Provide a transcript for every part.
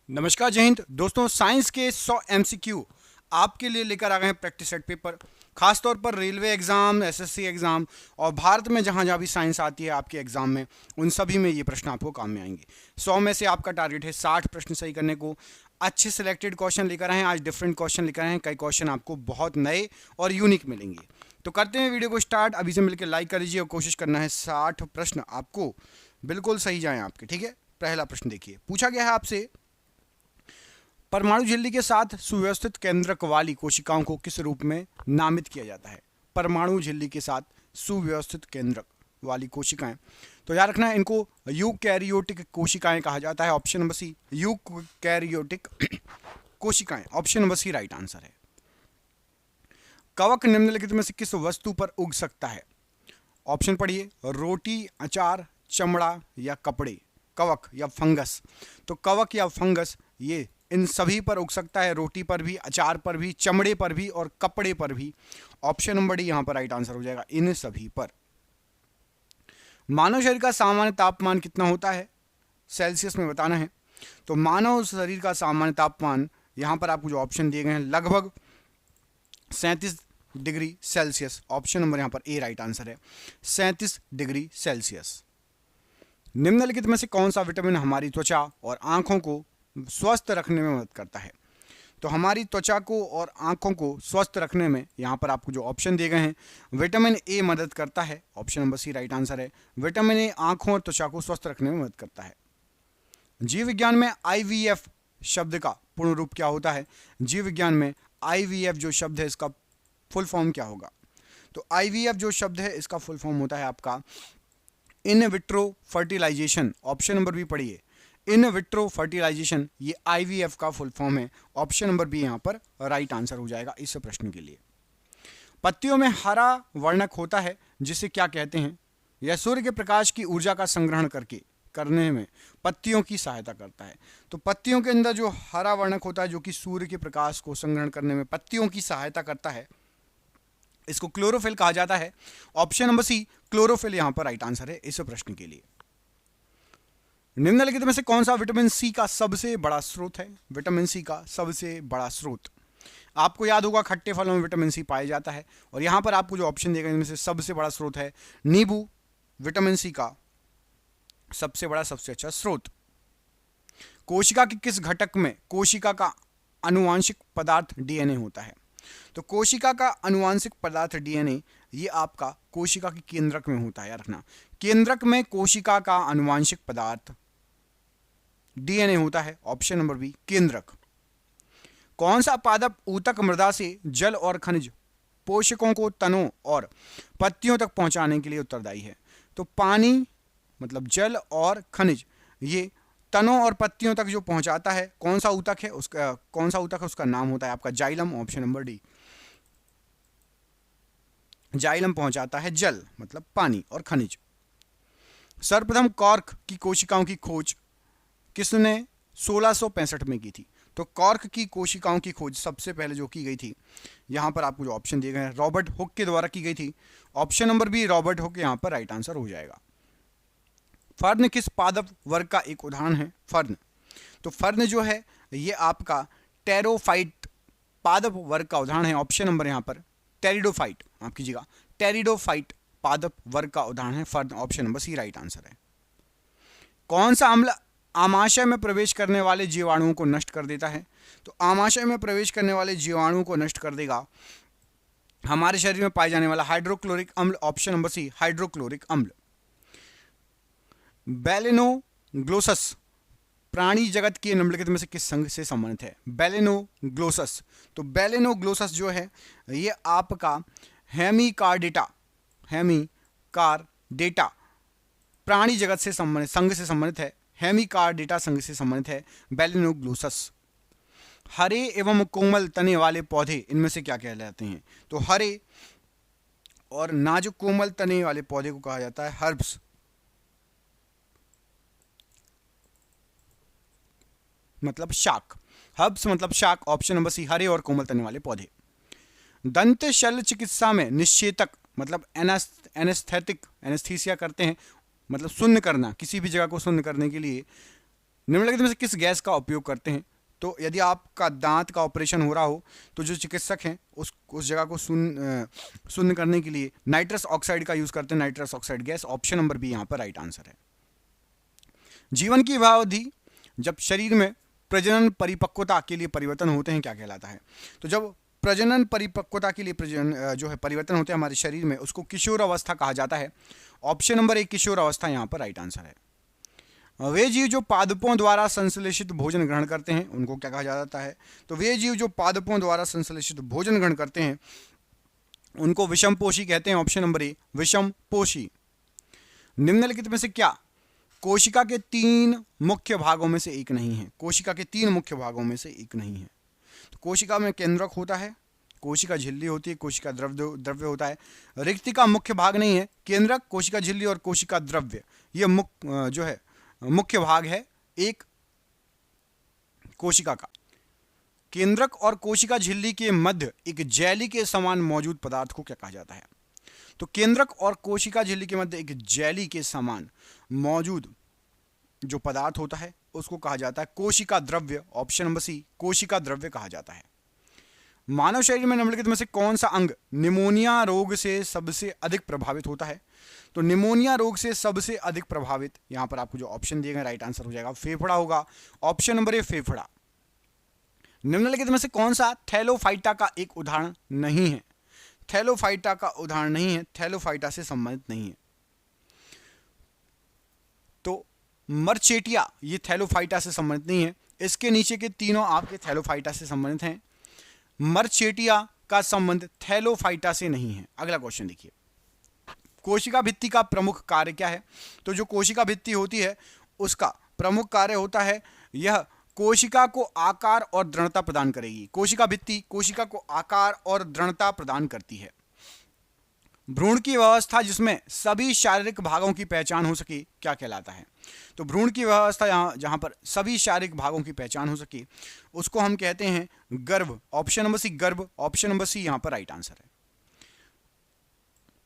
नमस्कार, जय हिंद दोस्तों। साइंस के 100 एमसीक्यू आपके लिए लेकर आ गए हैं प्रैक्टिस सेट पेपर। खासतौर पर रेलवे एग्जाम, एसएससी एग्जाम और भारत में जहां जहां भी साइंस आती है आपके एग्जाम में, उन सभी में ये प्रश्न आपको काम में आएंगे। 100 में से आपका टारगेट है 60 प्रश्न सही करने को। अच्छे सिलेक्टेड क्वेश्चन लेकर आए हैं, आज डिफरेंट क्वेश्चन लेकर आए हैं। कई क्वेश्चन आपको बहुत नए और यूनिक मिलेंगे। तो करते हैं वीडियो को स्टार्ट। अभी से मिलकर लाइक कर लीजिए और कोशिश करना है 60 प्रश्न आपको बिल्कुल सही जाए आपके। ठीक है, पहला प्रश्न देखिए, पूछा गया है आपसे, परमाणु झिल्ली के साथ सुव्यवस्थित केंद्रक वाली कोशिकाओं को किस रूप में नामित किया जाता है? परमाणु झिल्ली के साथ सुव्यवस्थित केंद्रक वाली कोशिकाएं, तो याद रखना है इनको यूकैरियोटिक कोशिकाएं कहा जाता है। ऑप्शन नंबर सी, यूकैरियोटिक कोशिकाएं, option number C right answer है। कवक निम्नलिखित में से किस वस्तु पर उग सकता है? ऑप्शन पढ़िए, रोटी, अचार, चमड़ा या कपड़े। कवक या फंगस, तो कवक या फंगस ये इन सभी पर उग सकता है, रोटी पर भी, अचार पर भी, चमड़े पर भी और कपड़े पर भी। ऑप्शन नंबर डी यहां पर राइट आंसर हो जाएगा, इन सभी पर। मानव शरीर का सामान्य तापमान कितना होता है? सेल्सियस में बताना है। तो मानव शरीर का सामान्य तापमान यहां पर आपको जो ऑप्शन दिए गए हैं, लगभग 37 डिग्री सेल्सियस। ऑप्शन नंबर यहां पर ए राइट आंसर है, 37 डिग्री सेल्सियस। निम्नलिखित में से कौन सा विटामिन हमारी त्वचा और आंखों को स्वस्थ रखने में मदद करता है? तो हमारी त्वचा को और आंखों को स्वस्थ रखने में यहां पर आपको जो ऑप्शन दिए गए हैं, विटामिन ए मदद करता है। Option number C right answer है, विटामिन ए आंखों और त्वचा को स्वस्थ रखने में मदद करता है। जीव विज्ञान में आईवीएफ शब्द का पूर्ण रूप क्या होता है? जीव विज्ञान में आईवीएफ जो शब्द है, इसका फुल फॉर्म क्या होगा? तो आईवीएफ जो शब्द है, इसका फुल फॉर्म होता है आपका in vitro fertilization. Option number B पढ़िए, इन विट्रो फर्टिलाइजेशन, ये आईवीएफ का फुल फॉर्म है। ऑप्शन नंबर बी यहां पर राइट आंसर हो जाएगा इस प्रश्न के लिए। पत्तियों में हरा वर्णक होता है, जिसे क्या कहते हैं? यह सूर्य के प्रकाश की ऊर्जा का संग्रहण करने में पत्तियों की सहायता करता है। तो पत्तियों के अंदर जो हरा वर्णक होता है, जो कि सूर्य के प्रकाश को संग्रहण करने में पत्तियों की सहायता करता है, इसको क्लोरोफिल कहा जाता है। ऑप्शन नंबर सी, क्लोरोफिल यहां पर राइट आंसर है इस प्रश्न के लिए। निम्नलिखित में से कौन सा विटामिन सी का सबसे बड़ा स्रोत है? विटामिन सी का सबसे बड़ा स्रोत, आपको याद होगा खट्टे फलों में विटामिन सी पाया जाता है, और यहां पर आपको जो ऑप्शन दिए गए इनमें से सबसे बड़ा स्रोत है नींबू। विटामिन सी का सबसे बड़ा, सबसे अच्छा स्रोत। कोशिका के किस घटक में कोशिका का आनुवांशिक पदार्थ डीएनए होता है? तो कोशिका का आनुवांशिक पदार्थ डीएनए ये आपका कोशिका के केंद्रक में होता है। याद रखना, केंद्रक में कोशिका का आनुवांशिक पदार्थ डीएनए होता है। ऑप्शन नंबर बी, केंद्रक। कौन सा पादप ऊतक मृदा से जल और खनिज पोषकों को तनों और पत्तियों तक पहुंचाने के लिए उत्तरदायी है? तो पानी मतलब जल और खनिज, ये तनों और पत्तियों तक जो पहुंचाता है, कौन सा ऊतक है उसका नाम होता है आपका xylem. Option number D, xylem पहुंचाता है जल मतलब पानी और खनिज। सर्वप्रथम कॉर्क की कोशिकाओं की खोज किसने 1665 में की थी? तो कॉर्क की कोशिकाओं की खोज सबसे पहले जो की गई थी, यहां पर आपको जो ऑप्शन दिए गए हैं, रॉबर्ट हुक के द्वारा की गई थी। Option number B, Robert Hooke यहां पर राइट आंसर हो जाएगा। फर्न किस पादप वर्ग का एक उदाहरण है? फर्न, तो फर्न जो है ये आपका टेरोफाइट पादप वर्ग का उदाहरण है। ऑप्शन नंबर यहां पर टेरिडोफाइट, माफ कीजिएगा, टेरिडोफाइट पादप वर्ग का उदाहरण है fern. Option number C right answer है। कौन सा अम्ल आमाशय में प्रवेश करने वाले जीवाणुओं को नष्ट कर देता है? तो आमाशय में प्रवेश करने वाले जीवाणुओं को नष्ट कर देगा हमारे शरीर में पाए जाने वाला हाइड्रोक्लोरिक अम्ल। ऑप्शन नंबर सी, हाइड्रोक्लोरिक अम्ल। बेलेनोग्लोसस प्राणी जगत के निम्नलिखित में से किस संघ से संबंधित है? बेलेनोग्लोसस, तो बेलेनोग्लोसस जो है ये आपका हेमिकार्डेटा प्राणी जगत से संबंधित संघ से संबंधित है। हेमिकार्डेटा संघ से संबंधित है बेलेनोग्लोसस। हरे एवं कोमल तने वाले पौधे इनमें से क्या कहलाते हैं? तो हरे और नाजुक कोमल तने वाले पौधे को कहा जाता है हर्ब्स, मतलब शाक। हर्ब्स मतलब शाक। ऑप्शन नंबर सी, हरे और कोमल तने वाले पौधे। दंत शल्य चिकित्सा में निषेचक मतलब एनेस्थेटिक, एनेस्थीसिया करते हैं, मतलब शून्य करना, किसी भी जगह को शून्य करने के लिए निम्नलिखित में से किस गैस का उपयोग करते हैं? तो यदि आपका दांत का ऑपरेशन हो रहा हो तो जो चिकित्सक हैं उस जगह को शून्य करने के लिए नाइट्रस ऑक्साइड का यूज करते हैं, nitrous oxide gas. Option number B यहाँ पर राइट आंसर है। जीवन की अवधि जब शरीर में प्रजनन परिपक्वता के लिए परिवर्तन होते हैं क्या कहलाता है? तो जब प्रजनन परिपक्वता के लिए जो है परिवर्तन होते हैं हमारे शरीर में, उसको किशोर अवस्था कहा जाता है। ऑप्शन नंबर ए किशोर अवस्था यहाँ पर राइट आंसर है। वे जीव जो पादपों द्वारा संश्लेषित भोजन ग्रहण करते हैं उनको क्या कहा जाता है? तो वे जीव जो पादपों द्वारा संश्लेषित भोजन ग्रहण करते हैं उनको विषमपोषी कहते हैं। ऑप्शन नंबर ए विषमपोषी। निम्नलिखित में से क्या कोशिका के 3 मुख्य भागों में से एक नहीं है? कोशिका के 3 मुख्य भागों में से एक नहीं है। तो कोशिका में केंद्रक होता है, कोशिका झिल्ली होती है, कोशिका द्रव्य होता है। रिक्तिका मुख्य भाग नहीं है। केंद्रक, कोशिका झिल्ली और कोशिका द्रव्य ये मुख्य भाग है एक कोशिका का। केंद्रक और कोशिका झिल्ली के मध्य एक जेली के समान मौजूद पदार्थ को क्या कहा जाता है? तो केंद्रक और कोशिका झिल्ली के मध्य एक जेली के समान मौजूद जो पदार्थ होता है उसको कहा जाता है कोशिका द्रव्य। ऑप्शन नंबर सी कोशिका द्रव्य कहा जाता है। मानव शरीर में निम्नलिखित में से कौन सा अंग निमोनिया रोग से सबसे अधिक प्रभावित होता है? तो निमोनिया रोग से सबसे अधिक प्रभावित यहां पर आपको जो ऑप्शन दिए गए राइट आंसर हो जाएगा फेफड़ा होगा। ऑप्शन नंबर ए फेफड़ा। निम्नलिखित में से कौन सा थैलोफाइटा का एक उदाहरण नहीं है? थैलोफाइटा का उदाहरण नहीं है, थैलोफाइटा से संबंधित नहीं है। तो मरचेटिया ये थैलोफाइटा से संबंधित नहीं है। इसके नीचे के तीनों आपके थैलोफाइटा से संबंधित हैं। मरचेटिया का संबंध थैलोफाइटा से नहीं है। अगला क्वेश्चन देखिए, कोशिका भित्ति का प्रमुख कार्य क्या है? तो जो कोशिका भित्ति होती है उसका प्रमुख कार्य होता है यह कोशिका को आकार और दृढ़ता प्रदान करेगी। कोशिका भित्ति कोशिका को आकार और दृढ़ता प्रदान करती है। भ्रूण की व्यवस्था जिसमें सभी शारीरिक भागों की पहचान हो सके क्या कहलाता है? तो भ्रूण की व्यवस्था जहां पर सभी शारीरिक भागों की पहचान हो सके उसको हम कहते हैं गर्भ। ऑप्शन नंबर सी गर्भ। ऑप्शन नंबर सी यहां पर राइट आंसर है।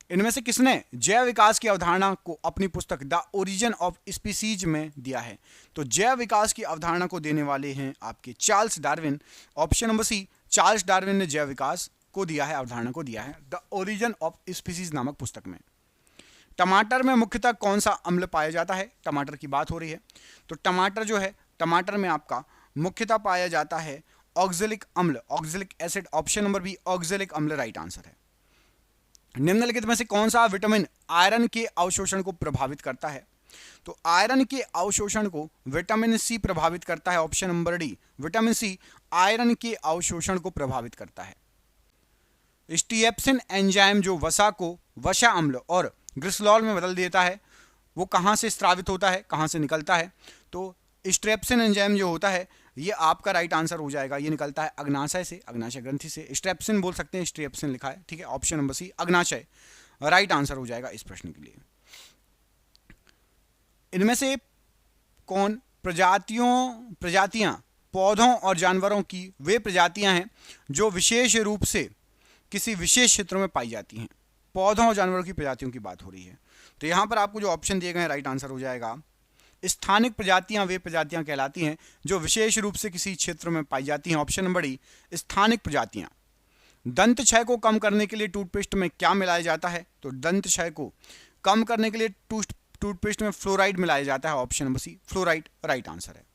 इनमें से किसने जैव विकास की अवधारणा को अपनी पुस्तक द ओरिजिन ऑफ स्पीसीज में दिया है? तो जैव विकास की अवधारणा को देने वाले हैं आपके Charles Darwin. Option number C Charles Darwin ने जैव विकास को दिया है, अवधारणा को दिया है द ओरिजिन ऑफ स्पीसीज नामक पुस्तक में। टमाटर में मुख्यतः कौन सा अम्ल पाया जाता है? टमाटर की बात हो रही है तो टमाटर जो है टमाटर में आपका मुख्यतः पाया जाता है ऑक्जेलिक अम्ल, oxalic acid. Option number B oxalic अम्ल राइट आंसर है। निम्नलिखित में से कौन सा विटामिन आयरन के अवशोषण को प्रभावित करता है? तो आयरन के अवशोषण को विटामिन सी प्रभावित करता है। Option number D vitamin C iron के अवशोषण को प्रभावित करता है। स्टीएप्सिन एंजाइम जो वसा को वसा अम्ल और ग्लिसरॉल में बदल देता है वो कहां से स्रावित होता है, कहां से निकलता है? तो स्ट्रेप्सिन एंजाइम जो होता है ये आपका राइट आंसर हो जाएगा। ये निकलता है अग्नाशय से, अग्नाशय ग्रंथि से। स्ट्रेप्सिन बोल सकते हैं, स्ट्रेप्सिन लिखा है, ठीक है। ऑप्शन नंबर सी अग्नाशय राइट आंसर हो जाएगा इस प्रश्न के लिए। इनमें से कौन प्रजातियां पौधों और जानवरों की वे प्रजातियां हैं जो विशेष रूप से किसी विशेष क्षेत्र में पाई जाती हैं? पौधों और जानवरों की प्रजातियों की बात हो रही है। तो यहां पर आपको जो ऑप्शन दिए गए हैं राइट आंसर हो जाएगा स्थानिक प्रजातियां वे प्रजातियां कहलाती हैं जो विशेष रूप से किसी क्षेत्र में पाई जाती हैं। ऑप्शन नंबर डी स्थानिक प्रजातियां। दंत क्षय को कम करने के लिए टूथपेस्ट में क्या मिलाया जाता है? तो दंत क्षय को कम करने के लिए टूथपेस्ट में फ्लोराइड मिलाया जाता है। Option number C fluoride right answer है।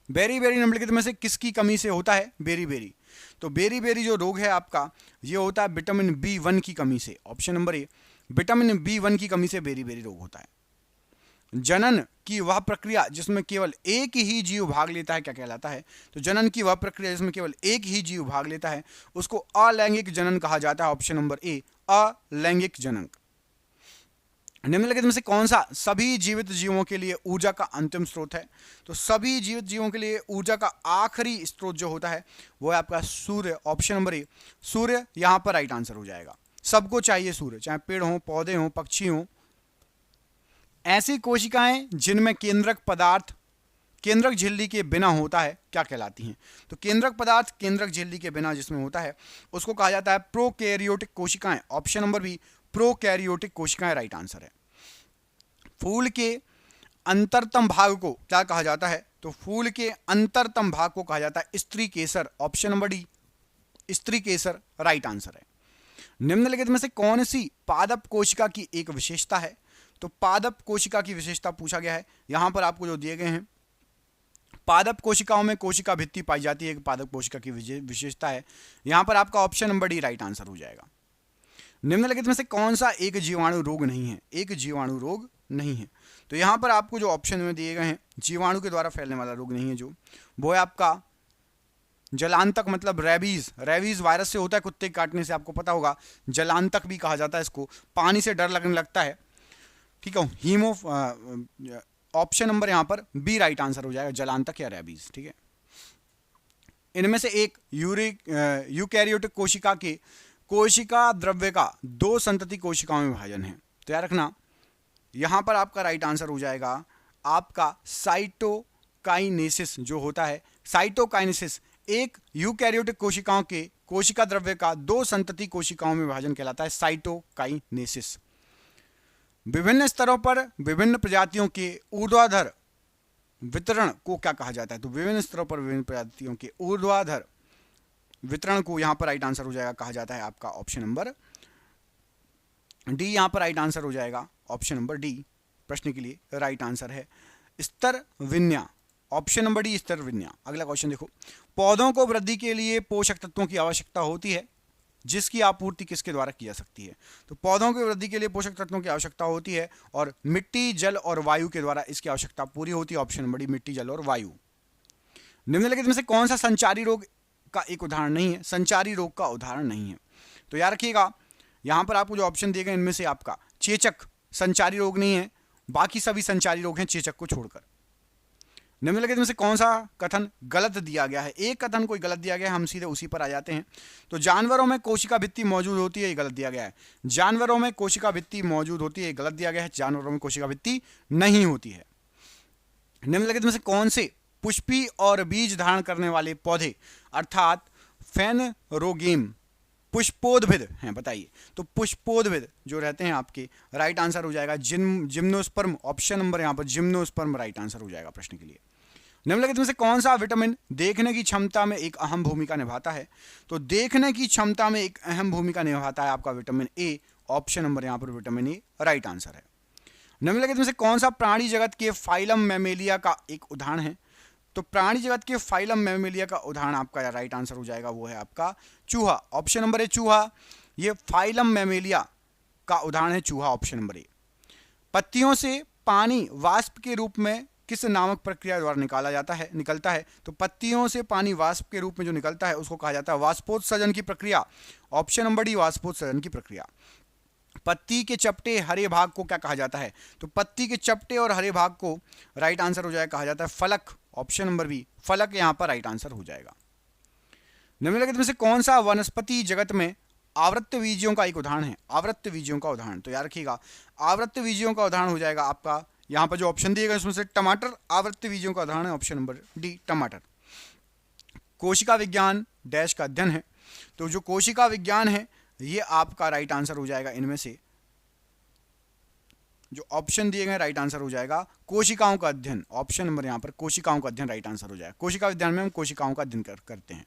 बेरी बेरी निम्नलिखित में से किसकी कमी से होता है? Berry berry. तो बेरी बेरी जो रोग है आपका ये होता है विटामिन B1 की कमी से। Option number A vitamin B1 की कमी से बेरी बेरी रोग होता है। जनन की वह प्रक्रिया जिसमें केवल एक ही जीव भाग लेता है क्या कहलाता है? तो जनन की वह प्रक्रिया जिसमें केवल एक ही जीव भाग लेता है उसको अलैंगिक जनन कहा जाता है। ऑप्शन नंबर ए अलैंगिक जनन। निम्नलिखित में से कौन सा सभी जीवित जीवों के लिए ऊर्जा का अंतिम स्रोत है? तो सभी जीवित जीवों के लिए ऊर्जा का आखिरी स्रोत जो होता है वो है आपका सूर्य। ऑप्शन नंबर ए सूर्य यहां पर राइट आंसर हो जाएगा। सबको चाहिए सूर्य, चाहे पेड़ हो, पौधे हो, पक्षी हो। ऐसी कोशिकाएं जिनमें केंद्रक पदार्थ केंद्रक झिल्ली के बिना होता है क्या कहलाती हैं? तो केंद्रक पदार्थ केंद्रक झिल्ली के बिना जिसमें होता है उसको कहा जाता है प्रोकैरियोटिक कोशिकाएं। ऑप्शन नंबर बी प्रोकैरियोटिक कोशिकाएं राइट आंसर है। फूल के अंतरतम भाग को क्या कहा जाता है? तो फूल के अंतरतम भाग को कहा जाता है स्त्री केसर, ऑप्शन नंबर डी स्त्री केसर राइट आंसर है। निम्नलिखित में से कौन सी पादप कोशिका की एक विशेषता है? तो पादप कोशिका की विशेषता पूछा गया है। यहां पर आपको जो दिए गए हैं, पादप कोशिकाओं में कोशिका भित्ति पाई जाती है, पादप कोशिका की विशेषता है। यहां पर आपका option number D right answer हो जाएगा। निम्नलिखित में से कौन सा एक जीवाणु रोग नहीं है? एक जीवाणु रोग नहीं है। तो यहां पर आपको जो ऑप्शन में दिए गए हैं, जीवाणु के द्वारा फैलने वाला रोग नहीं है जो, वो है आपका जलांतक, मतलब रेबीज। रेबीज वायरस से होता है, कुत्ते काटने से, आपको पता होगा। जलांतक भी कहा जाता है इसको। पानी से डर लगने लगता है, ठीक है। हीमो ऑप्शन नंबर यहां पर बी राइट आंसर हो जाएगा, जलांतक या रेबीज, ठीक है। इनमें से एक यूकैरियोटिक कोशिका के कोशिका द्रव्य का 2 संतति कोशिकाओं में विभाजन है। तो याद रखना, यहां पर आपका राइट आंसर हो जाएगा आपका साइटोकाइनेसिस जो होता है। साइटोकाइनेसिस एक यूकैरियोटिक कोशिकाओं के कोशिका द्रव्य का 2 संतति कोशिकाओं में विभाजन कहलाता है, साइटोकाइनेसिस। विभिन्न स्तरों पर विभिन्न प्रजातियों के ऊर्ध्वाधर वितरण को क्या कहा जाता है? तो विभिन्न स्तरों पर विभिन्न प्रजातियों के ऊर्ध्वाधर वितरण को यहां पर राइट आंसर हो जाएगा, कहा जाता है आपका ऑप्शन नंबर डी। यहां पर राइट आंसर हो जाएगा ऑप्शन नंबर डी, प्रश्न के लिए राइट आंसर है स्तर विन्यास, ऑप्शन नंबर डी स्तर विन्यास। अगला क्वेश्चन देखो, पौधों को वृद्धि के लिए पोषक तत्वों की आवश्यकता होती है, जिसकी आपूर्ति किसके द्वारा की जा सकती है? तो पौधों की वृद्धि के लिए पोषक तत्वों की आवश्यकता होती है और मिट्टी, जल और वायु के द्वारा इसकी आवश्यकता पूरी होती है, ऑप्शन नंबर डी मिट्टी, जल और वायु। निम्नलिखित में से कौन सा संचारी रोग का एक उदाहरण नहीं है? संचारी रोग का उदाहरण नहीं है। तो याद रखिएगा, यहां पर आपको जो ऑप्शन दिए गए इनमें से आपका चेचक संचारी रोग नहीं है, बाकी सभी संचारी रोग हैं चेचक को छोड़कर। निम्नलिखित में से कौन सा कथन गलत दिया गया है? एक कथन कोई गलत दिया गया है, हम सीधे उसी पर आ जाते हैं। तो जानवरों में कोशिका भित्ति मौजूद होती है, ये गलत दिया गया है। जानवरों में कोशिका भित्ति मौजूद होती है, ये गलत दिया गया है। जानवरों में कोशिका भित्ति नहीं होती है। निम्नलिखित में से कौन से पुष्पी और बीज धारण करने वाले पौधे अर्थात फेनरोगेम पुष्पोद्भिद हैं? बताइए। तो पुष्पोद्भिद जो रहते हैं आपके, राइट आंसर हो जाएगा जिम्नोस्पर्म, ऑप्शन नंबर यहां पर जिम्नोस्पर्म राइट आंसर हो जाएगा प्रश्न के लिए। निम्नलिखित में से कौन सा विटामिन देखने की क्षमता में एक अहम भूमिका निभाता है? तो देखने की क्षमता में एक अहम भूमिका निभाता है आपका विटामिन ए, ऑप्शन नंबर यहां पर विटामिन ए राइट आंसर है। निम्नलिखित में से कौन सा प्राणी जगत के फाइलम मैमेलिया का एक उदाहरण है? तो प्राणी जगत के फाइलम मैमेलिया का उदाहरण आपका राइट आंसर हो जाएगा, वो है आपका चूहा, ऑप्शन नंबर ए चूहा। ये फाइलम मैमेलिया का उदाहरण है चूहा, ऑप्शन नंबर ए। पत्तियों से पानी वाष्प के रूप में किस नामक प्रक्रिया द्वारा निकलता है? तो पत्तियों से पानी वाष्प के रूप में जो निकलता है उसको कहा जाता है वाष्पोत्सर्जन की प्रक्रिया, ऑप्शन नंबर डी वाष्पोत्सर्जन की प्रक्रिया। पत्ती के चपटे हरे भाग को क्या कहा जाता है? तो पत्ती के चपटे और हरे भाग को राइट आंसर हो जाएगा, कहा जाता है फलक, ऑप्शन नंबर बी फलक यहां पर राइट आंसर हो जाएगा। निम्नलिखित में से कौन सा वनस्पति जगत में आवृत्त बीजियों का एक उदाहरण है? आवृत्त बीजियों का उदाहरण, तो याद रखिएगा आवृत्त बीजियों का उदाहरण हो जाएगा आपका, यहां पर जो ऑप्शन दिए गए उसमें से टमाटर आवृत्त बीजियों का उदाहरण है, ऑप्शन नंबर डी टमाटर। कोशिका विज्ञान डैश का अध्ययन है, तो जो कोशिका विज्ञान है ये आपका राइट आंसर हो जाएगा, इनमें से जो ऑप्शन दिए गए राइट आंसर हो जाएगा कोशिकाओं का अध्ययन, ऑप्शन नंबर यहां पर कोशिकाओं का अध्ययन राइट आंसर हो जाएगा। कोशिका विज्ञान में हम कोशिकाओं का अध्ययन करते हैं।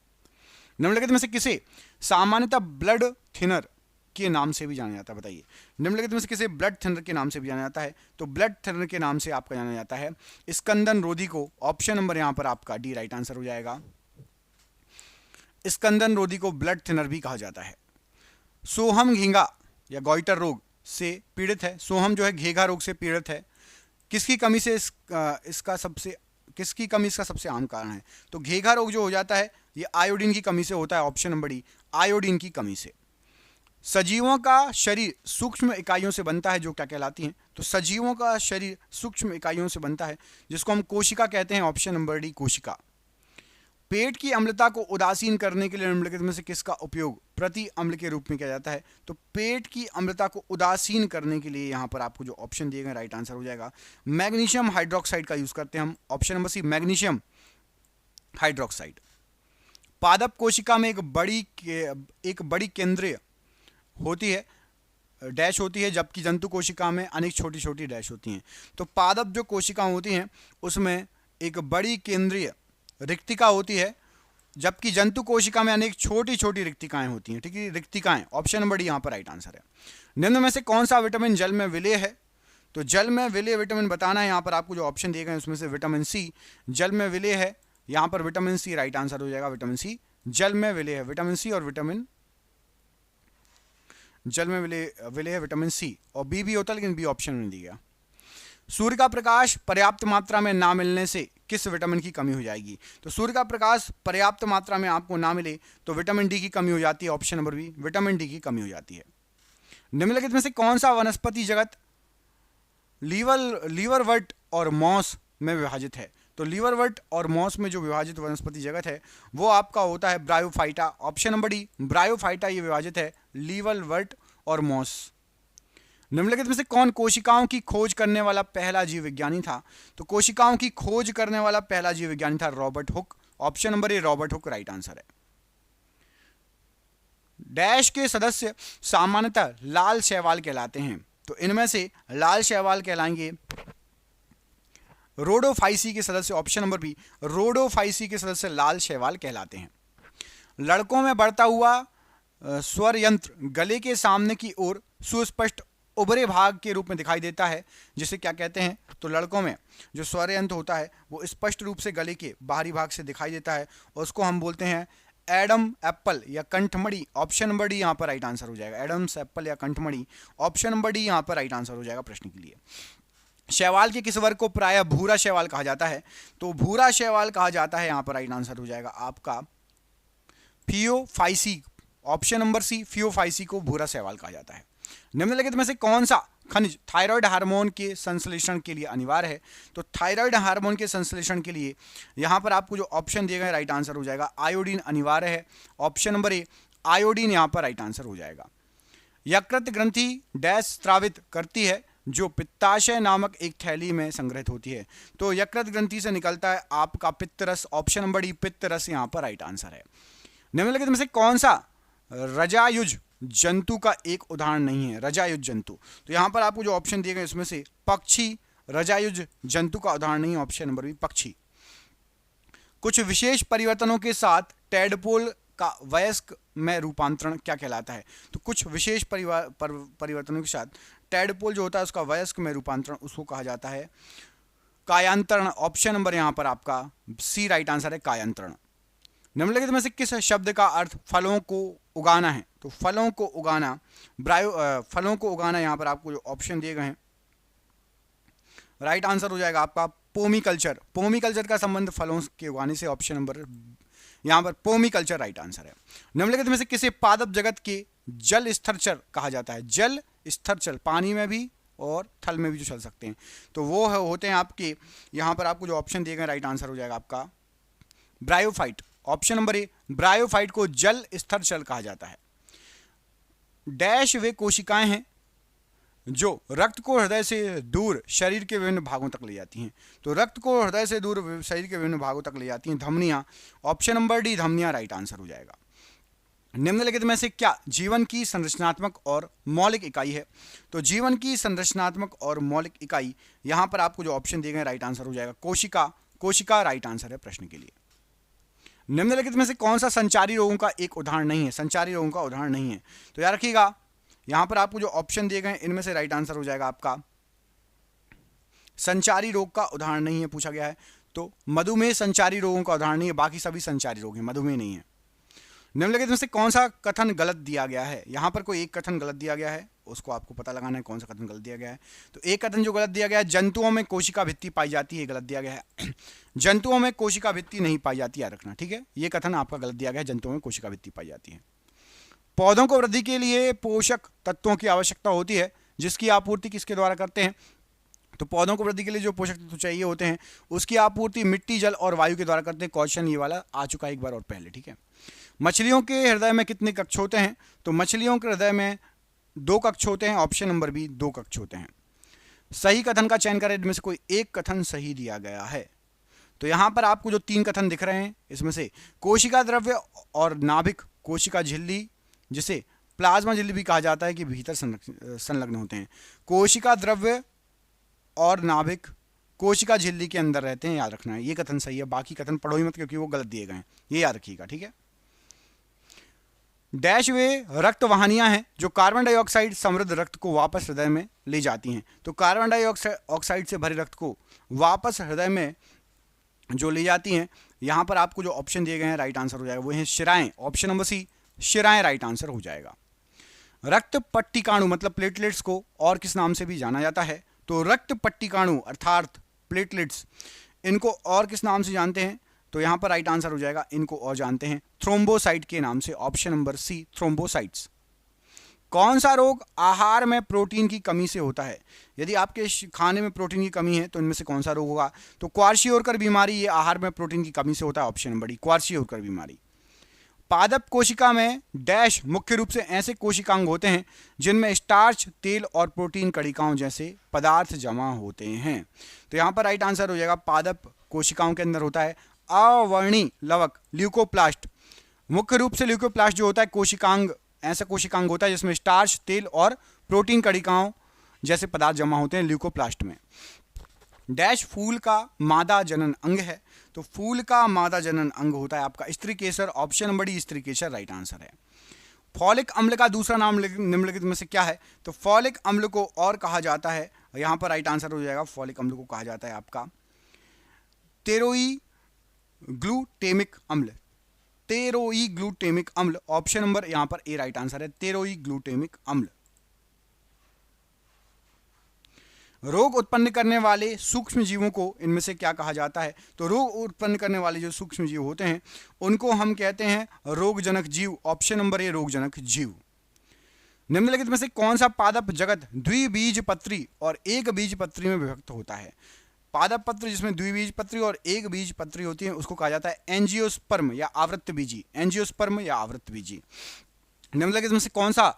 निम्नलिखित में से किसे सामान्यतः ब्लड थिनर के नाम से भी जाना जाता है? बताइए। निम्नलिखित में से किसे ब्लड थिनर के नाम से भी जाना जाता है? तो ब्लड थिनर के नाम से आपका जाना जाता है स्कंदन रोधी को, ऑप्शन नंबर यहां पर आपका डी राइट आंसर हो जाएगा। स्कंदन रोधी को ब्लड थिनर भी कहा जाता है। सोहम घींगा या गॉइटर रोग से पीड़ित है, सोहम जो है घेघा रोग से पीड़ित है, किसकी कमी से इसका सबसे आम कारण है? तो घेघा रोग जो हो जाता है ये आयोडीन की कमी से होता है, ऑप्शन नंबर डी आयोडीन की कमी से। सजीवों का शरीर सूक्ष्म इकाइयों से बनता है जो क्या कहलाती हैं? तो सजीवों का शरीर सूक्ष्म इकाइयों से बनता है जिसको हम कोशिका कहते हैं, ऑप्शन नंबर डी कोशिका। पेट की अम्लता को उदासीन करने के लिए निम्नलिखित में से किसका उपयोग प्रति अम्ल के रूप में किया जाता है? तो पेट की अम्लता को उदासीन करने के लिए यहां पर आपको जो ऑप्शन दिए गए राइट आंसर हो जाएगा मैग्नीशियम हाइड्रोक्साइड का यूज करते हैं हम, option number C magnesium hydroxide. पादप कोशिका में एक बड़ी केंद्रीय होती है डैश होती है, जबकि जंतु कोशिका में अनेक छोटी छोटी डैश होती हैं। तो पादप जो कोशिका होती हैं उसमें एक बड़ी केंद्रीय रिक्तिका होती है, जबकि जंतु कोशिका में अनेक छोटी छोटी रिक्तिकाएं होती हैं। ठीक है, रिक्तिकाएं, ऑप्शन नंबर डी यहाँ पर राइट आंसर है। निम्न में से कौन सा विटामिन जल में विलेय है? तो जल में विलेय विटामिन बताना है। यहाँ पर आपको जो ऑप्शन दिए गए हैं उसमें से विटामिन सी जल में विलेय है। यहाँ पर विटामिन सी राइट आंसर हो जाएगा। विटामिन सी जल में विलेय है। विटामिन सी और विटामिन जल में विलेय है विटामिन सी, और बी भी होता है लेकिन बी ऑप्शन में नहीं दिया। सूर्य का प्रकाश पर्याप्त मात्रा में ना मिलने से किस विटामिन की कमी हो जाएगी? तो सूर्य का प्रकाश पर्याप्त मात्रा में आपको ना मिले तो विटामिन डी की कमी हो जाती है। Option number B, vitamin D की कमी हो जाती है। निम्नलिखित में से कौन सा वनस्पति जगत लीवरवर्ट और मॉस में विभाजित है? तो लीवरवर्ट और मॉस में जो विभाजित वनस्पति जगत है वो आपका होता है bryophyta. Option number D, bryophyta ये विभाजित है लीवरवर्ट और मॉस। निम्नलिखित में से कौन कोशिकाओं की खोज करने वाला पहला जीव विज्ञानी था? तो कोशिकाओं की खोज करने वाला पहला जीव विज्ञानी था रॉबर्ट हुक। ऑप्शन नंबर ए, रॉबर्ट हुक राइट आंसर है। डैश के सदस्य सामान्यतः लाल शैवाल कहलाते हैं। तो इनमें से लाल शैवाल कहलाएंगे रोडोफाइसी के सदस्य। ऑप्शन नंबर बी, रोडोफाइसी के सदस्य लाल शैवाल कहलाते हैं। लड़कों में बढ़ता हुआ स्वर यंत्र गले के सामने की ओर सुस्पष्ट उभरे भाग के रूप में दिखाई देता है, जिसे क्या कहते हैं? तो लड़कों में जो स्वर यंत्र होता है वो स्पष्ट रूप से गले के बाहरी भाग से दिखाई देता है और उसको हम बोलते हैं एडम एप्पल या कंठमणि। ऑप्शन नंबर डी यहाँ पर राइट आंसर हो जाएगा। एडम्स एप्पल या कंठमणि, ऑप्शन नंबर डी यहाँ पर राइट आंसर हो जाएगा प्रश्न के लिए। शैवाल के किस वर्ग को प्रायः भूरा शैवाल कहा जाता है? तो भूरा शैवाल कहा जाता है, यहाँ पर राइट आंसर हो जाएगा आपका Phaeophyceae. Option number C, Phaeophyceae को भूरा शैवाल कहा जाता है। निम्नलिखित में से कौन सा खनिज थायराइड हार्मोन के संश्लेषण के लिए अनिवार्य है? तो थायराइड हार्मोन के संश्लेषण के लिए यहाँ पर आपको जो ऑप्शन दिए गए राइट आंसर हो जाएगा आयोडीन अनिवार्य है। ऑप्शन नंबर ए, आयोडीन यहाँ पर राइट आंसर हो जाएगा। यकृत ग्रंथि डैश स्रावित करती है जो पित्ताशय नामक एक थैली में संग्रहित होती है। तो यकृत ग्रंथि से निकलता है आपका पित्तरस। ऑप्शन नंबर डी, पित्तरस यहाँ पर राइट आंसर है। निम्नलिखित में से कौन सा रजायुज जंतु का एक उदाहरण नहीं है? रजायुज जंतु, तो यहाँ पर आपको जो ऑप्शन दिए गए उसमें से पक्षी रजायुज जंतु का उदाहरण नहीं है। ऑप्शन नंबर बी, पक्षी। कुछ विशेष परिवर्तनों के साथ टेडपोल का वयस्क में रूपांतरण क्या कहलाता है? तो कुछ विशेष परिवर्तनों के साथ टेडपोल जो होता है उसका वयस्क में रूपांतरण उसको कहा जाता है कायांतरण। ऑप्शन नंबर यहाँ पर आपका सी राइट आंसर है, कायांतरण। निम्नलिखित में से किस शब्द का अर्थ फलों को उगाना है? तो फलों को उगाना, फलों को उगाना यहाँ पर आपको जो ऑप्शन दिए गए हैं राइट आंसर हो जाएगा आपका पोमीकल्चर। पोमीकल्चर का संबंध फलों के उगाने से, ऑप्शन नंबर यहाँ पर पोमीकल्चर राइट आंसर है। निम्नलिखित में से किसे पादप जगत के जल स्थरचर कहा जाता है? जल स्थरचर, पानी में भी और थल में भी जो चल सकते हैं, तो वो होते हैं आपके, यहाँ पर आपको जो ऑप्शन दिए गए राइट आंसर हो जाएगा आपका ब्रायोफाइट। ऑप्शन नंबर ए, ब्रायोफाइट को जल स्थरचर कहा जाता है। डैश वे कोशिकाएं हैं जो रक्त को हृदय से दूर शरीर के विभिन्न भागों तक ले जाती हैं। तो रक्त को हृदय से दूर शरीर के विभिन्न भागों तक ले जाती हैं धमनियां। ऑप्शन नंबर डी, धमनियां राइट आंसर हो जाएगा। निम्नलिखित में से क्या जीवन की संरचनात्मक और मौलिक इकाई है? तो जीवन की संरचनात्मक और मौलिक इकाई यहाँ पर आपको जो ऑप्शन दिए गए राइट आंसर हो जाएगा कोशिका। कोशिका राइट आंसर है प्रश्न के लिए। निम्नलिखित में से कौन सा संचारी रोगों का एक उदाहरण नहीं है? संचारी रोगों का उदाहरण नहीं है, तो याद रखिएगा यहां पर आपको जो ऑप्शन दिए गए इनमें से राइट आंसर हो जाएगा आपका संचारी रोग का उदाहरण नहीं है पूछा गया है। तो मधुमेह संचारी रोगों का उदाहरण नहीं है, बाकी सभी संचारी रोग हैं, मधुमेह नहीं है। निम्नलिखित में से कौन सा कथन गलत दिया गया है? यहां पर कोई एक कथन गलत दिया गया है, उसको आपको पता लगाना है कौन सा कथन गलत दिया गया है। तो एक कथन जो गलत दिया गया है, जंतुओं में कोशिका भित्ति पाई जाती है, गलत दिया गया है। जंतुओं में कोशिका भित्ति नहीं पाई जाती, याद रखना, ठीक है। ये कथन आपका गलत दिया गया है, जंतुओं में कोशिका भित्ति पाई जाती है। पौधों को वृद्धि के लिए पोषक तत्वों की आवश्यकता होती है, जिसकी आपूर्ति किसके द्वारा करते हैं? तो पौधों को वृद्धि के लिए जो पोषक तत्व चाहिए होते हैं उसकी आपूर्ति मिट्टी, जल और वायु के द्वारा करते हैं। क्वेश्चन ये वाला आ चुका है एक बार और पहले, ठीक है। मछलियों के हृदय में कितने कक्ष होते हैं? तो मछलियों के हृदय में 2 कक्ष होते हैं। ऑप्शन नंबर बी, 2 कक्ष होते हैं। सही कथन का चयन करें, इनमें से कोई एक कथन सही दिया गया है। तो यहां पर आपको जो 3 कथन दिख रहे हैं इसमें से कोशिका द्रव्य और नाभिक कोशिका झिल्ली, जिसे प्लाज्मा झिल्ली भी कहा जाता है कि भीतर संलग्न होते हैं। कोशिका द्रव्य और नाभिक कोशिका झिल्ली के अंदर रहते हैं, याद रखना है। ये कथन सही है, बाकी कथन पढ़ो ही मत क्योंकि वो गलत दिए गए हैं, ये याद रखिएगा, ठीक है। डैश वे रक्त वाहिनियां हैं जो कार्बन डाइऑक्साइड समृद्ध रक्त को वापस हृदय में ले जाती हैं। तो कार्बन डाइऑक्साइड से भरे रक्त को वापस हृदय में जो ले जाती हैं, यहां पर आपको जो ऑप्शन दिए गए हैं राइट आंसर हो जाएगा वो है शिराएं। ऑप्शन नंबर सी शिराएं राइट आंसर हो जाएगा। रक्त पट्टिकाणु मतलब प्लेटलेट्स को और किस नाम से भी जाना जाता है? तो रक्त पट्टिकाणु अर्थात प्लेटलेट्स, इनको और किस नाम से जानते हैं? तो यहां पर राइट आंसर हो जाएगा इनको और जानते हैं थ्रोम्बोसाइट के नाम से। Option number C thrombocytes. कौन सा रोग आहार में प्रोटीन की कमी से होता है? यदि आपके खाने में प्रोटीन की कमी है तो इनमें से कौन सा रोग होगा? तो क्वार्शियोरकर बीमारी, ये आहार में प्रोटीन की कमी से होता है। ऑप्शन नंबर डी क्वार्शियोरकर बीमारी। पादप कोशिका में डैश मुख्य रूप से ऐसे कोशिकांग होते हैं जिनमें स्टार्च, तेल और प्रोटीन कणिकाओं जैसे पदार्थ जमा होते हैं। तो यहां पर राइट आंसर हो जाएगा पादप कोशिकाओं के अंदर होता है अवर्णी लवक ल्यूकोप्लास्ट। मुख्य रूप से ल्यूकोप्लास्ट जो होता है कोशिकांग, ऐसा कोशिकांग होता है जिसमें स्टार्च, तेल और प्रोटीन कणिकाओं जैसे पदार्थ जमा होते हैं ल्यूकोप्लास्ट में। डैश फूल का मादा जनन अंग है। तो फूल का मादा जनन अंग होता है आपका स्त्री केसर। ऑप्शन नंबर डी स्त्री केसर राइट आंसर है। फॉलिक अम्ल का दूसरा नाम निम्नलिखित में से क्या है? तो फॉलिक अम्ल को और कहा जाता है, यहां पर राइट आंसर हो जाएगा फॉलिक अम्ल को कहा जाता है आपका टेरोई ग्लूटेमिक अम्ल। टेरोई ग्लूटेमिक अम्ल। ऑप्शन नंबर यहां पर ए राइट आंसर है टेरोई ग्लूटेमिक अम्ल। रोग उत्पन्न करने वाले सूक्ष्म जीवों को इनमें से क्या कहा जाता है? तो रोग उत्पन्न करने वाले जो सूक्ष्म जीव होते हैं उनको हम कहते हैं रोगजनक जीव। ऑप्शन नंबर ए रोगजनक जीव। निम्नलिखित में से कौन सा पादप जगत द्विबीजपत्री और एक बीजपत्री में विभक्त होता है? पादप पत्र जिसमें द्विबीजपत्री और एक बीजपत्री होती है उसको कहा जाता है एंजियोस्पर्म या आवृतबीजी। एंजियोस्पर्म या आवृतबीजी। निम्नलिखित में से कौन सा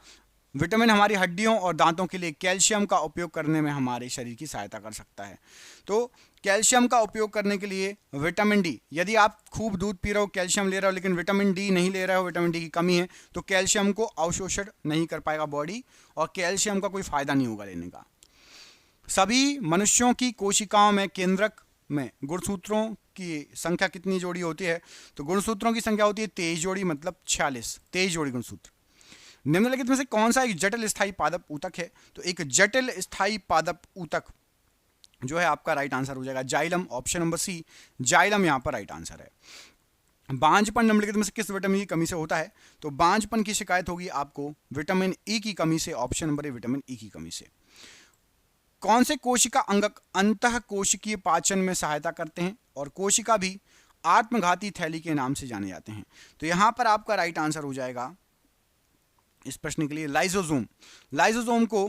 विटामिन हमारी हड्डियों और दांतों के लिए कैल्शियम का उपयोग करने में हमारे शरीर की सहायता कर सकता है? तो कैल्शियम का उपयोग करने के लिए विटामिन डी। यदि आप खूब दूध पी रहे हो, कैल्शियम ले रहे हो लेकिन विटामिन डी नहीं ले रहे हो, विटामिन डी की कमी है, तो कैल्शियम को अवशोषण नहीं कर पाएगा बॉडी और कैल्शियम का कोई फायदा नहीं होगा लेने का। सभी मनुष्यों की कोशिकाओं में केंद्रक में गुणसूत्रों की संख्या कितनी जोड़ी होती है? तो गुणसूत्रों की संख्या होती है 23 जोड़ी, मतलब 46, 23 जोड़ी गुणसूत्र। निम्नलिखित में से कौन सा एक जटिल स्थायी पादप ऊतक है? तो एक जटिल स्थायी पादप ऊतक जो है आपका राइट आंसर हो जाएगा xylem. Option number C xylem यहां पर राइट आंसर है। बांझपन निम्नलिखित में से किस विटामिन की कमी से होता है? तो बांझपन की शिकायत होगी आपको विटामिन ई की कमी से। Option number A vitamin E की कमी से। कौन से कोशिका अंगक अंतः कोशिकीय पाचन में सहायता करते हैं और कोशिका भी आत्मघाती थैली के नाम से जाने जाते हैं? तो यहां पर आपका राइट आंसर हो जाएगा इस प्रश्न के लिए लाइसोसोम। लाइसोसोम को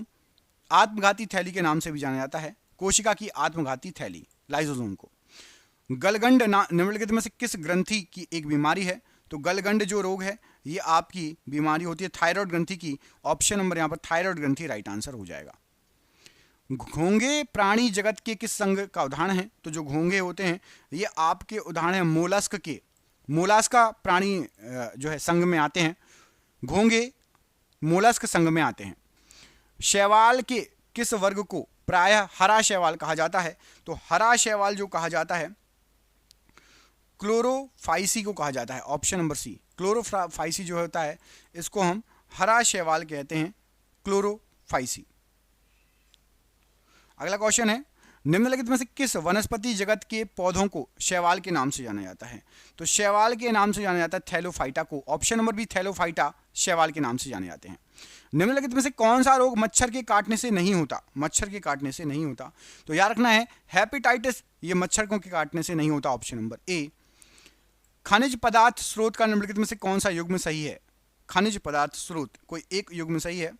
आत्मघाती थैली के नाम से भी जाना जाता है, कोशिका की आत्मघाती थैली लाइसोसोम को। गलगंड निम्नलिखित में से किस ग्रंथि की एक बीमारी है? तो गलगंड जो रोग है ये आपकी बीमारी होती है थायराइड ग्रंथि की। ऑप्शन नंबर यहां पर थायराइड ग्रंथि राइट आंसर हो जाएगा। घोंगे प्राणी जगत के किस संघ का उदाहरण है? तो जो घोंगे होते हैं ये आपके उदाहरण है मोलस्क के। मोलस्का प्राणी जो है संघ में आते हैं, घोंगे मोलस्क संघ में आते हैं। शैवाल के किस वर्ग को प्रायः हरा शैवाल कहा जाता है? तो हरा शैवाल जो कहा जाता है क्लोरोफाइसी को कहा जाता है। ऑप्शन नंबर सी क्लोरोफाइसी जो होता है इसको हम हरा शैवाल कहते हैं, क्लोरोफाइसी। अगला क्वेश्चन है निम्नलिखित में से किस वनस्पति जगत के पौधों को शैवाल के नाम से जाना जाता है? तो शैवाल के नाम से जाना जाता है थैलोफाइटा को। ऑप्शन नंबर बी थैलोफाइटा शैवाल के नाम से जाने जाते हैं। निम्नलिखित में से कौन सा रोग मच्छर के काटने से नहीं होता? मच्छर के काटने से नहीं होता, तो याद रखना है हेपेटाइटिस ये मच्छरों के काटने से नहीं होता। ऑप्शन नंबर ए। खनिज पदार्थ स्रोत का निम्नलिखित में से कौन सा युग्म सही है? खनिज पदार्थ स्रोत कोई एक युग्म सही है?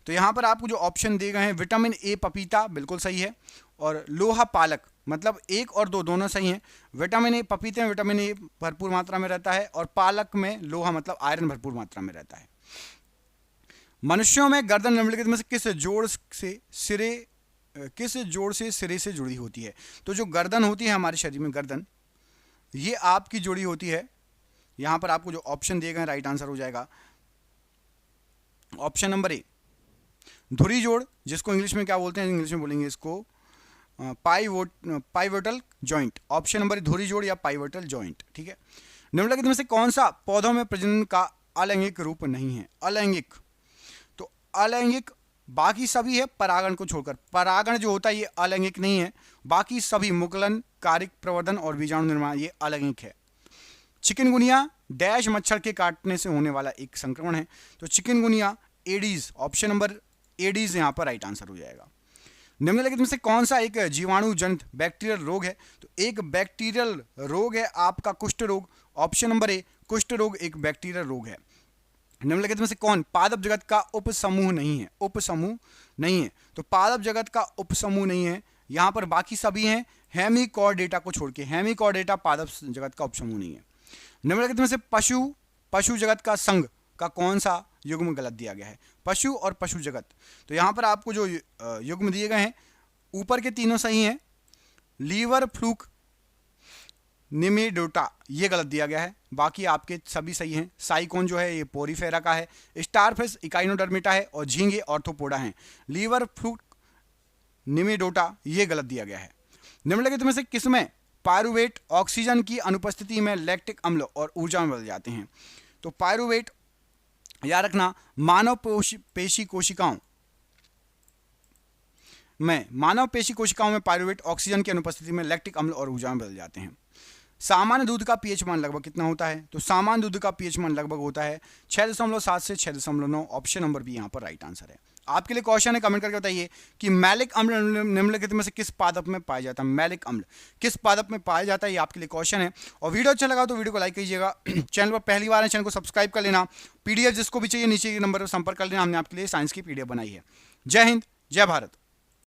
तो यहां पर आपको जो ऑप्शन दिए गए हैं विटामिन ए पपीता बिल्कुल सही है और लोहा पालक मतलब 1 और 2 दोनों सही हैं। विटामिन ए पपीते में विटामिन ए भरपूर मात्रा में रहता है और पालक में लोहा मतलब आयरन भरपूर मात्रा में रहता है। मनुष्यों में गर्दन निम्नलिखित में से किस जोड़ से सिरे से जुड़ी होती है? तो जो गर्दन होती है हमारे शरीर में, गर्दन ये आपकी जुड़ी होती है। यहां पर आपको जो ऑप्शन दिए गए राइट आंसर हो जाएगा ऑप्शन नंबर ए धुरी जोड़, जिसको इंग्लिश में क्या बोलते हैं, इंग्लिश में बोलेंगे इसको पाइवोटल जॉइंट। ऑप्शन नंबर धुरी जोड़ या पाइवोटल जॉइंट। ठीक है। निम्नलिखित में से कौन सा पौधों में प्रजनन का अलैंगिक रूप नहीं है? अलैंगिक, तो अलैंगिक बाकी सभी है परागण को छोड़कर। परागण जो होता है ये अलैंगिक नहीं है, बाकी सभी मुकुलन, कारिक प्रवर्धन और बीजाणु निर्माण ये अलैंगिक है। चिकनगुनिया डैश मच्छर के काटने से होने वाला एक संक्रमण है, तो chikungunya Aedes, option number Aedes यहां पर राइट आंसर हो जाएगा। निम्नलिखित में से कौन सा एक जीवाणु जनित बैक्टीरियल रोग है? तो एक बैक्टीरियल रोग है आपका कुष्ठ रोग। ऑप्शन नंबर ए कुष्ठ रोग एक बैक्टीरियल रोग है। निम्नलिखित में से कौन पादप जगत का उपसमूह नहीं है? उपसमूह नहीं है, तो पादप जगत का उपसमूह नहीं है, यहां पर बाकी सभी हैं हेमिकॉर्डेटा को छोड़ के। हेमिकॉर्डेटा पादप जगत का उपसमूह नहीं है। निम्नलिखित में से पशु जगत का संघ का कौन सा युग्म गलत दिया गया है? पशु और पशु जगत, तो यहां पर आपको जो युग्म दिए गए हैं ऊपर के तीनों सही हैं। लीवर फ्लूक निमेडोटा ये गलत दिया गया है, बाकी आपके सभी सही हैं। साइकोन जो है ये पोरीफेरा का है, स्टारफिश इकाइनोडर्मेटा है और झींगे ऑर्थोपोडा हैं। लीवर फ्लूक निमेडोटा ये गलत दिया गया है। निम्नलिखित में से किसमें पायरुवेट ऑक्सीजन की अनुपस्थिति में लैक्टिक अम्ल और ऊर्जा में बदल जाते हैं? तो पायरुवेट याद रखना मानव पेशी कोशिकाओं में पायरुवेट ऑक्सीजन की अनुपस्थिति में लैक्टिक अम्ल और ऊर्जा में बदल जाते हैं। सामान्य दूध का पीएच मान लगभग कितना होता है? तो सामान्य दूध का पीएच मान लगभग होता है 6.7 से 6.9। ऑप्शन नंबर बी यहाँ पर राइट आंसर है। आपके लिए क्वेश्चन है, कमेंट करके बताइए कि मैलिक अम्ल निम्नलिखित में से किस पादप में पाया जाता है? मैलिक अम्ल किस पादप में पाया जाता है, ये आपके लिए क्वेश्चन है। और वीडियो अच्छा लगा तो वीडियो को लाइक कीजिएगा। चैनल पर पहली बार है, चैनल को सब्सक्राइब कर लेना। पीडीएफ जिसको भी चाहिए नीचे के नंबर पर संपर्क कर लेना, हमने आपके लिए साइंस की पीडीएफ बनाई है। जय हिंद, जय भारत।